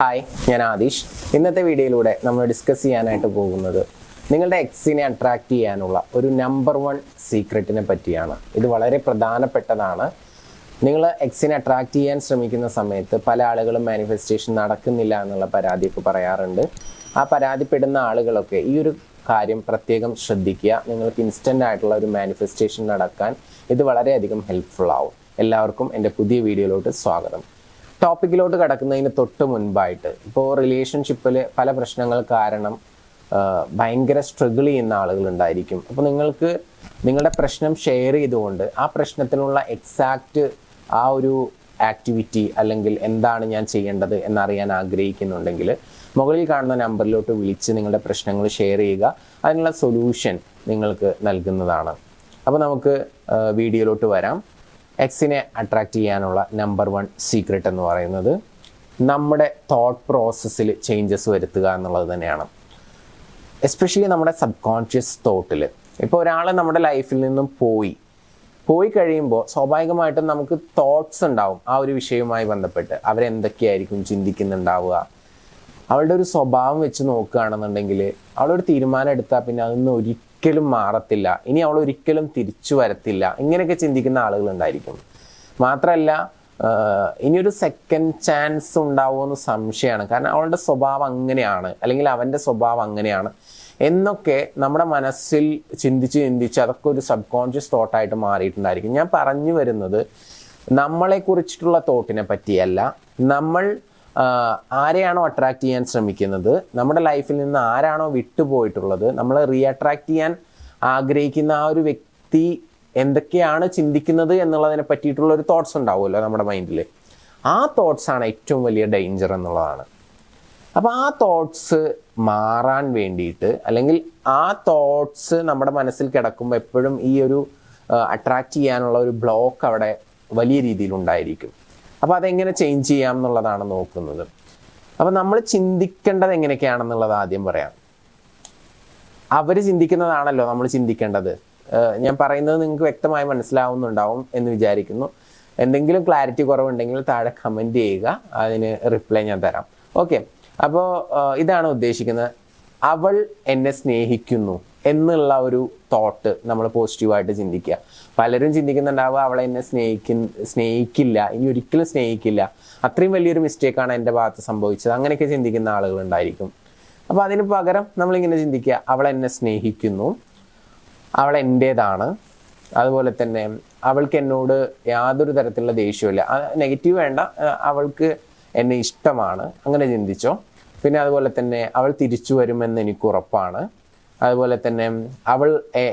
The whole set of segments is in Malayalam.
ഹായ്, ഞാൻ ആദിഷ്. ഇന്നത്തെ വീഡിയോയിലൂടെ നമ്മൾ ഡിസ്കസ് ചെയ്യാനായിട്ട് പോകുന്നത് നിങ്ങളുടെ എക്സിനെ അട്രാക്റ്റ് ചെയ്യാനുള്ള ഒരു നമ്പർ 1 സീക്രട്ടിനെ പറ്റിയാണ്. ഇത് വളരെ പ്രധാനപ്പെട്ടതാണ്. നിങ്ങൾ എക്സിനെ അട്രാക്റ്റ് ചെയ്യാൻ ശ്രമിക്കുന്ന സമയത്ത് പല ആളുകളും മാനിഫെസ്റ്റേഷൻ നടക്കുന്നില്ല എന്നുള്ള പരാതിയൊക്കെ പറയാറുണ്ട്. ആ പരാതിപ്പെടുന്ന ആളുകളൊക്കെ ഈ ഒരു കാര്യം പ്രത്യേകം ശ്രദ്ധിക്കുക. നിങ്ങൾക്ക് ഇൻസ്റ്റൻ്റ് ആയിട്ടുള്ള ഒരു മാനിഫെസ്റ്റേഷൻ നടക്കാൻ ഇത് വളരെയധികം ഹെൽപ്ഫുൾ ആവും. എല്ലാവർക്കും എൻ്റെ പുതിയ വീഡിയോയിലോട്ട് സ്വാഗതം. ടോപ്പിക്കിലോട്ട് കിടക്കുന്നതിന് തൊട്ട് മുൻപായിട്ട്, ഇപ്പോൾ റിലേഷൻഷിപ്പിൽ പല പ്രശ്നങ്ങൾ കാരണം ഭയങ്കര സ്ട്രഗിൾ ചെയ്യുന്ന ആളുകളുണ്ടായിരിക്കും. അപ്പോൾ നിങ്ങൾക്ക് നിങ്ങളുടെ പ്രശ്നം ഷെയർ ചെയ്തുകൊണ്ട് ആ പ്രശ്നത്തിനുള്ള എക്സാക്റ്റ് ആ ഒരു ആക്ടിവിറ്റി അല്ലെങ്കിൽ എന്താണ് ഞാൻ ചെയ്യേണ്ടത് എന്നറിയാൻ ആഗ്രഹിക്കുന്നുണ്ടെങ്കിൽ മുകളിൽ കാണുന്ന നമ്പറിലോട്ട് വിളിച്ച് നിങ്ങളുടെ പ്രശ്നങ്ങൾ ഷെയർ ചെയ്യുക. അതിനുള്ള സൊല്യൂഷൻ നിങ്ങൾക്ക് നൽകുന്നതാണ്. അപ്പോൾ നമുക്ക് വീഡിയോയിലോട്ട് വരാം. എക്സിനെ അട്രാക്റ്റ് ചെയ്യാനുള്ള നമ്പർ 1 സീക്രട്ട് എന്ന് പറയുന്നത് നമ്മുടെ തോട്ട് പ്രോസസ്സിൽ ചേഞ്ചസ് വരുത്തുക എന്നുള്ളത് തന്നെയാണ്. എസ്പെഷ്യലി നമ്മുടെ സബ് കോൺഷ്യസ് തോട്ടിൽ. ഇപ്പോൾ ഒരാൾ നമ്മുടെ ലൈഫിൽ നിന്നും പോയി കഴിയുമ്പോൾ സ്വാഭാവികമായിട്ടും നമുക്ക് തോട്ട്സ് ഉണ്ടാവും ആ ഒരു വിഷയവുമായി ബന്ധപ്പെട്ട്. അവരെന്തൊക്കെയായിരിക്കും ചിന്തിക്കുന്നുണ്ടാവുക. അവളുടെ ഒരു സ്വഭാവം വെച്ച് നോക്കുകയാണെന്നുണ്ടെങ്കിൽ അവളൊരു തീരുമാനം എടുത്താൽ പിന്നെ അതൊന്നും ഒരിക്കലും മാറത്തില്ല, ഇനി അവൾ ഒരിക്കലും തിരിച്ചു വരത്തില്ല, ഇങ്ങനെയൊക്കെ ചിന്തിക്കുന്ന ആളുകളുണ്ടായിരിക്കും. മാത്രമല്ല, ഇനിയൊരു സെക്കൻഡ് ചാൻസ് ഉണ്ടാവുമെന്ന് സംശയമാണ്. കാരണം അവളുടെ സ്വഭാവം അങ്ങനെയാണ്, അല്ലെങ്കിൽ അവൻ്റെ സ്വഭാവം അങ്ങനെയാണ് എന്നൊക്കെ നമ്മുടെ മനസ്സിൽ ചിന്തിച്ച് അതൊക്കെ ഒരു സബ് കോൺഷ്യസ് തോട്ടായിട്ട് മാറിയിട്ടുണ്ടായിരിക്കും. ഞാൻ പറഞ്ഞു വരുന്നത് നമ്മളെ കുറിച്ചിട്ടുള്ള തോട്ടിനെ പറ്റിയല്ല. നമ്മൾ ആരെയാണോ അട്രാക്റ്റ് ചെയ്യാൻ ശ്രമിക്കുന്നത്, നമ്മുടെ ലൈഫിൽ നിന്ന് ആരാണോ വിട്ടുപോയിട്ടുള്ളത്, നമ്മൾ റീഅട്രാക്റ്റ് ചെയ്യാൻ ആഗ്രഹിക്കുന്ന ആ ഒരു വ്യക്തി എന്തൊക്കെയാണ് ചിന്തിക്കുന്നത് എന്നുള്ളതിനെ പറ്റിയിട്ടുള്ള ഒരു തോട്ട്സ് ഉണ്ടാവുമല്ലോ നമ്മുടെ മൈൻഡിൽ. ആ തോട്ട്സാണ് ഏറ്റവും വലിയ ഡേഞ്ചർ എന്നുള്ളതാണ്. അപ്പോൾ ആ തോട്ട്സ് മാറാൻ വേണ്ടിയിട്ട്, അല്ലെങ്കിൽ ആ തോട്ട്സ് നമ്മുടെ മനസ്സിൽ കിടക്കുമ്പോൾ എപ്പോഴും ഈ ഒരു അട്രാക്റ്റ് ചെയ്യാനുള്ള ഒരു ബ്ലോക്ക് അവിടെ വലിയ രീതിയിലുണ്ടായിരിക്കും. അപ്പോൾ അതെങ്ങനെ ചേഞ്ച് ചെയ്യാം എന്നുള്ളതാണ് നോക്കുന്നത്. അപ്പോൾ നമ്മൾ ചിന്തിക്കേണ്ടത് എങ്ങനെയൊക്കെയാണെന്നുള്ളത് ആദ്യം പറയാം. അവർ ചിന്തിക്കുന്നതാണല്ലോ നമ്മൾ ചിന്തിക്കേണ്ടത്. ഞാൻ പറയുന്നത് നിങ്ങൾക്ക് വ്യക്തമായി മനസ്സിലാവുന്നുണ്ടാവും എന്ന് വിചാരിക്കുന്നു. എന്തെങ്കിലും ക്ലാരിറ്റി കുറവുണ്ടെങ്കിൽ താഴെ കമൻറ്റ് ചെയ്യുക, അതിന് റിപ്ലൈ ഞാൻ തരാം. ഓക്കെ, അപ്പോൾ ഇതാണ് ഉദ്ദേശിക്കുന്നത്. അവൾ എന്നെ സ്നേഹിക്കുന്നു എന്നുള്ള ഒരു തോട്ട് നമ്മൾ പോസിറ്റീവായിട്ട് ചിന്തിക്കുക. പലരും ചിന്തിക്കുന്നുണ്ടാവുക അവളെ എന്നെ സ്നേഹിക്കില്ല, ഇനി ഒരിക്കലും സ്നേഹിക്കില്ല, അത്രയും വലിയൊരു മിസ്റ്റേക്കാണ് എൻ്റെ ഭാഗത്ത് സംഭവിച്ചത്, അങ്ങനെയൊക്കെ ചിന്തിക്കുന്ന ആളുകളുണ്ടായിരിക്കും. അപ്പോൾ അതിന് പകരം നമ്മളിങ്ങനെ ചിന്തിക്കുക, അവൾ എന്നെ സ്നേഹിക്കുന്നു, അവൾ എൻ്റേതാണ്, അതുപോലെ തന്നെ അവൾക്ക് എന്നോട് യാതൊരു തരത്തിലുള്ള ദേഷ്യമില്ല. നെഗറ്റീവ് വേണ്ട, അവൾക്ക് എന്നെ ഇഷ്ടമാണ്, അങ്ങനെ ചിന്തിച്ചോ. പിന്നെ അതുപോലെ തന്നെ അവൾ തിരിച്ചു വരുമെന്ന് എനിക്ക് ഉറപ്പാണ്. അതുപോലെ തന്നെ അവൾ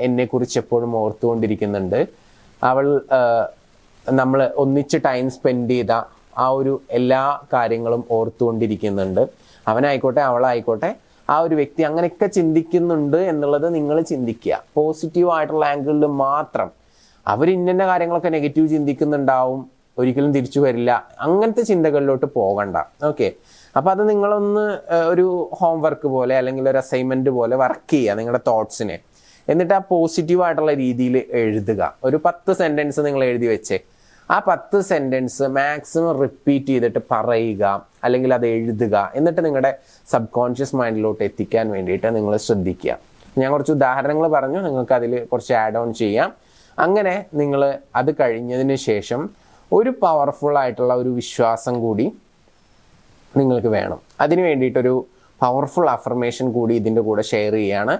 എന്നെക്കുറിച്ച് എപ്പോഴും ഓർത്തുകൊണ്ടിരിക്കുന്നുണ്ട്. അവൾ നമ്മൾ ഒന്നിച്ച് ടൈം സ്പെൻഡ് ചെയ്ത ആ ഒരു എല്ലാ കാര്യങ്ങളും ഓർത്തുകൊണ്ടിരിക്കുന്നുണ്ട്. അവനായിക്കോട്ടെ അവളായിക്കോട്ടെ, ആ ഒരു വ്യക്തി അങ്ങനെയൊക്കെ ചിന്തിക്കുന്നുണ്ട് എന്നുള്ളത് നിങ്ങൾ ചിന്തിക്കുക. പോസിറ്റീവ് ആയിട്ടുള്ള ആംഗിളിൽ മാത്രം. അവർ ഇന്ന കാര്യങ്ങളൊക്കെ നെഗറ്റീവ് ചിന്തിക്കുന്നുണ്ടാവും, ഒരിക്കലും തിരിച്ചു വരില്ല, അങ്ങനത്തെ ചിന്തകളിലോട്ട് പോകണ്ട. ഓക്കെ, അപ്പോൾ അത് നിങ്ങളൊന്ന് ഒരു ഹോംവർക്ക് പോലെ അല്ലെങ്കിൽ ഒരു അസൈൻമെൻറ്റ് പോലെ വർക്ക് ചെയ്യുക നിങ്ങളുടെ തോട്ട്സിനെ. എന്നിട്ട് ആ പോസിറ്റീവായിട്ടുള്ള രീതിയിൽ എഴുതുക. ഒരു 10 സെൻറ്റൻസ് നിങ്ങൾ എഴുതി വെച്ചേ. ആ 10 സെൻറ്റൻസ് മാക്സിമം റിപ്പീറ്റ് ചെയ്തിട്ട് പറയുക, അല്ലെങ്കിൽ അത് എഴുതുക. എന്നിട്ട് നിങ്ങളുടെ സബ് കോൺഷ്യസ് മൈൻഡിലോട്ട് എത്തിക്കാൻ വേണ്ടിയിട്ട് നിങ്ങൾ ശ്രദ്ധിക്കുക. ഞാൻ കുറച്ച് ഉദാഹരണങ്ങൾ പറഞ്ഞു, നിങ്ങൾക്ക് അതിൽ കുറച്ച് ആഡ് ഓൺ ചെയ്യാം. അങ്ങനെ നിങ്ങൾ അത് കഴിഞ്ഞതിന് ശേഷം ഒരു പവർഫുൾ ആയിട്ടുള്ള ഒരു വിശ്വാസം കൂടി നിങ്ങൾക്ക് വേണം. അതിന് വേണ്ടിയിട്ടൊരു പവർഫുൾ അഫർമേഷൻ കൂടി ഇതിൻ്റെ കൂടെ ഷെയർ ചെയ്യുകയാണ്.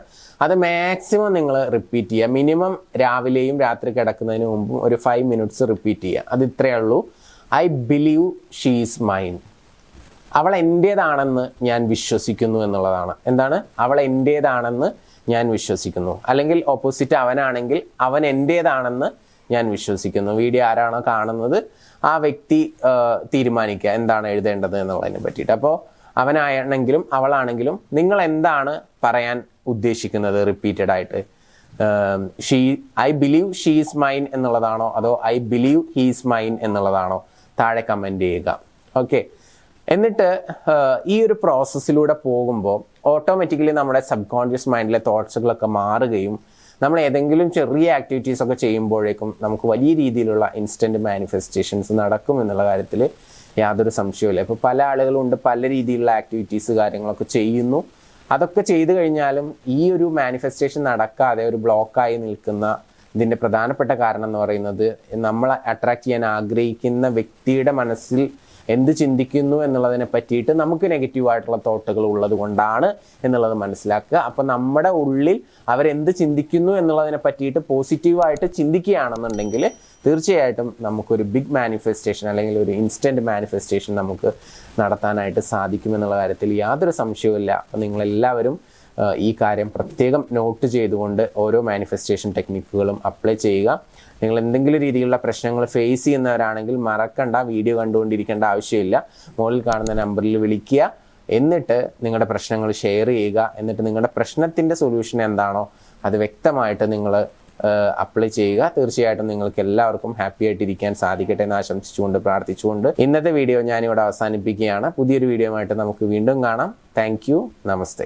അത് മാക്സിമം നിങ്ങൾ റിപ്പീറ്റ് ചെയ്യുക. മിനിമം രാവിലെയും രാത്രി കിടക്കുന്നതിന് മുമ്പും ഒരു 5 മിനിറ്റ്സ് റിപ്പീറ്റ് ചെയ്യുക. അത് ഇത്രയേ ഉള്ളൂ. I believe she is mine. അവൾ എൻ്റേതാണെന്ന് ഞാൻ വിശ്വസിക്കുന്നു എന്നുള്ളതാണ്. എന്താണ്? അവൾ എൻ്റേതാണെന്ന് ഞാൻ വിശ്വസിക്കുന്നു. അല്ലെങ്കിൽ ഓപ്പോസിറ്റ് അവനാണെങ്കിൽ അവൻ എൻ്റേതാണെന്ന് ഞാൻ വിശ്വസിക്കുന്നു. വീഡിയോ ആരാണോ കാണുന്നത് ആ വ്യക്തി തീരുമാനിക്കുക എന്താണ് എഴുതേണ്ടത് എന്നുള്ളതിനെ പറ്റിയിട്ട്. അപ്പോൾ അവനാണെങ്കിലും അവളാണെങ്കിലും നിങ്ങൾ എന്താണ് പറയാൻ ഉദ്ദേശിക്കുന്നത് റിപ്പീറ്റഡ് ആയിട്ട്? I believe she is mine എന്നുള്ളതാണോ, അതോ I believe he is mine എന്നുള്ളതാണോ? താഴെ കമൻറ്റ് ചെയ്യുക. ഓക്കെ, എന്നിട്ട് ഈ ഒരു പ്രോസസ്സിലൂടെ പോകുമ്പോൾ ഓട്ടോമാറ്റിക്കലി നമ്മുടെ സബ് കോൺഷ്യസ് മൈൻഡിലെ തോട്ട്സുകളൊക്കെ മാറുകയും നമ്മൾ ഏതെങ്കിലും ചെറിയ ആക്ടിവിറ്റീസ് ഒക്കെ ചെയ്യുമ്പോഴേക്കും നമുക്ക് വലിയ രീതിയിലുള്ള ഇൻസ്റ്റൻറ്റ് മാനിഫെസ്റ്റേഷൻസ് നടക്കും എന്നുള്ള കാര്യത്തിൽ യാതൊരു സംശയവുമില്ല. ഇപ്പോൾ പല ആളുകളുണ്ട്, പല രീതിയിലുള്ള ആക്ടിവിറ്റീസ് കാര്യങ്ങളൊക്കെ ചെയ്യുന്നു. അതൊക്കെ ചെയ്തു കഴിഞ്ഞാലും ഈ ഒരു മാനിഫെസ്റ്റേഷൻ നടക്കാതെ ഒരു ബ്ലോക്കായി നിൽക്കുന്ന ഇതിൻ്റെ പ്രധാനപ്പെട്ട കാരണം എന്ന് പറയുന്നത്, നമ്മൾ അട്രാക്റ്റ് ചെയ്യാൻ ആഗ്രഹിക്കുന്ന വ്യക്തിയുടെ മനസ്സിൽ എന്ത് ചിന്തിക്കുന്നു എന്നുള്ളതിനെ പറ്റിയിട്ട് നമുക്ക് നെഗറ്റീവായിട്ടുള്ള തോട്ടുകൾ ഉള്ളത് കൊണ്ടാണ് എന്നുള്ളത് മനസ്സിലാക്കുക. അപ്പോൾ നമ്മുടെ ഉള്ളിൽ അവരെന്ത് ചിന്തിക്കുന്നു എന്നുള്ളതിനെ പറ്റിയിട്ട് പോസിറ്റീവായിട്ട് ചിന്തിക്കുകയാണെന്നുണ്ടെങ്കിൽ തീർച്ചയായിട്ടും നമുക്കൊരു ബിഗ് മാനിഫെസ്റ്റേഷൻ അല്ലെങ്കിൽ ഒരു ഇൻസ്റ്റൻറ്റ് മാനിഫെസ്റ്റേഷൻ നമുക്ക് നടത്താനായിട്ട് സാധിക്കുമെന്നുള്ള കാര്യത്തിൽ യാതൊരു സംശയവുമില്ല. അപ്പോൾ നിങ്ങളെല്ലാവരും ഈ കാര്യം പ്രത്യേകം നോട്ട് ചെയ്തുകൊണ്ട് ഓരോ മാനിഫെസ്റ്റേഷൻ ടെക്നിക്കുകളും അപ്ലൈ ചെയ്യുക. നിങ്ങൾ എന്തെങ്കിലും രീതിയിലുള്ള പ്രശ്നങ്ങൾ ഫേസ് ചെയ്യുന്നവരാണെങ്കിൽ മറക്കണ്ട, വീഡിയോ കണ്ടുകൊണ്ടിരിക്കേണ്ട ആവശ്യമില്ല. മുകളിൽ കാണുന്ന നമ്പറിൽ വിളിക്കുക, എന്നിട്ട് നിങ്ങളുടെ പ്രശ്നങ്ങൾ ഷെയർ ചെയ്യുക. എന്നിട്ട് നിങ്ങളുടെ പ്രശ്നത്തിൻ്റെ സൊല്യൂഷൻ എന്താണോ അത് വ്യക്തമായിട്ട് നിങ്ങൾ അപ്ലൈ ചെയ്യുക. തീർച്ചയായിട്ടും നിങ്ങൾക്ക് എല്ലാവർക്കും ഹാപ്പി ആയിട്ടിരിക്കാൻ സാധിക്കട്ടെ എന്ന് ആശംസിച്ചുകൊണ്ട് പ്രാർത്ഥിച്ചുകൊണ്ട് ഇന്നത്തെ വീഡിയോ ഞാനിവിടെ അവസാനിപ്പിക്കുകയാണ്. പുതിയൊരു വീഡിയോ ആയിട്ട് നമുക്ക് വീണ്ടും കാണാം. Thank you. നമസ്തേ.